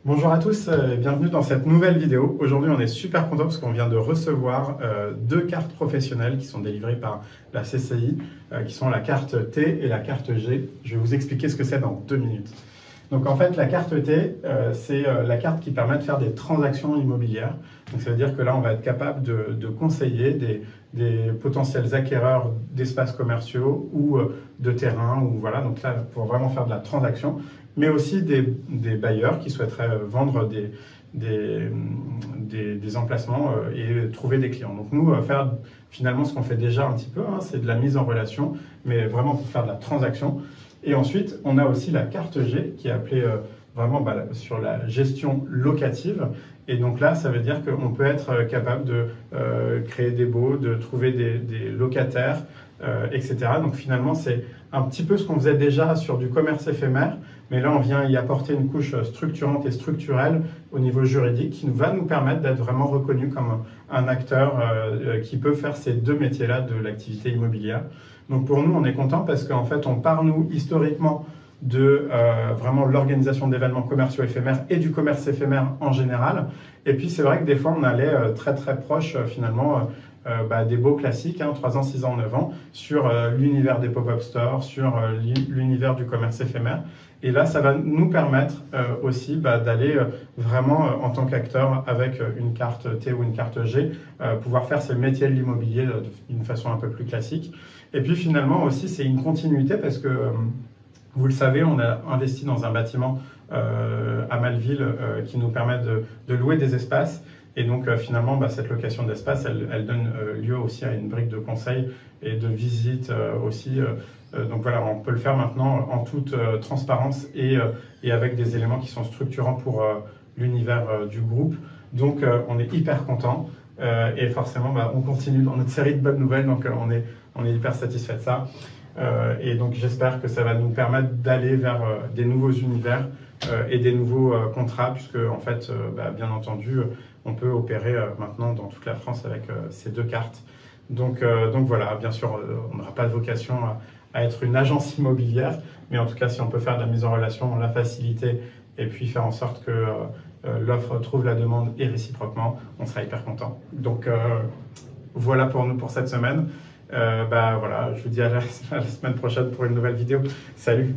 Bonjour à tous et bienvenue dans cette nouvelle vidéo. Aujourd'hui, on est super content parce qu'on vient de recevoir deux cartes professionnelles qui sont délivrées par la CCI, qui sont la carte T et la carte G. Je vais vous expliquer ce que c'est dans 2 minutes. Donc en fait, la carte T, c'est la carte qui permet de faire des transactions immobilières. Donc ça veut dire que là, on va être capable de conseiller des potentiels acquéreurs d'espaces commerciaux ou de terrains, ou voilà, donc là, pour vraiment faire de la transaction, mais aussi des bailleurs qui souhaiteraient vendre des emplacements et trouver des clients. Donc nous, faire finalement ce qu'on fait déjà un petit peu, hein, c'est de la mise en relation, mais vraiment pour faire de la transaction. Et ensuite, on a aussi la carte G qui est appelée vraiment sur la gestion locative. Et donc là, ça veut dire qu'on peut être capable de créer des baux, de trouver des locataires, etc. Donc finalement, c'est un petit peu ce qu'on faisait déjà sur du commerce éphémère, mais là, on vient y apporter une couche structurante et structurelle au niveau juridique qui va nous permettre d'être vraiment reconnu comme un acteur qui peut faire ces deux métiers-là de l'activité immobilière. Donc pour nous, on est content parce qu'en fait, on part, nous, historiquement, de vraiment l'organisation d'événements commerciaux éphémères et du commerce éphémère en général. Et puis c'est vrai que des fois on allait très proche finalement des beaux classiques, hein, 3 ans, 6 ans, 9 ans, sur l'univers des pop-up stores, sur l'univers du commerce éphémère. Et là, ça va nous permettre aussi d'aller vraiment en tant qu'acteur avec une carte T ou une carte G, pouvoir faire ces métiers de l'immobilier d'une façon un peu plus classique. Et puis finalement aussi, c'est une continuité parce que vous le savez, on a investi dans un bâtiment à Malville qui nous permet de louer des espaces. Et donc finalement, cette location d'espace, elle donne lieu aussi à une brique de conseil et de visite aussi. Donc voilà, on peut le faire maintenant en toute transparence et avec des éléments qui sont structurants pour l'univers du groupe. Donc on est hyper content et forcément, on continue dans notre série de bonnes nouvelles. Donc on est hyper satisfait de ça. Et donc j'espère que ça va nous permettre d'aller vers des nouveaux univers et des nouveaux contrats, puisque en fait, bien entendu, on peut opérer maintenant dans toute la France avec ces deux cartes. Donc voilà, bien sûr, on n'aura pas de vocation à être une agence immobilière, mais en tout cas, si on peut faire de la mise en relation, la faciliter et puis faire en sorte que l'offre trouve la demande et réciproquement, on sera hyper content. Donc voilà pour nous pour cette semaine. Voilà, je vous dis à la semaine prochaine pour une nouvelle vidéo. Salut!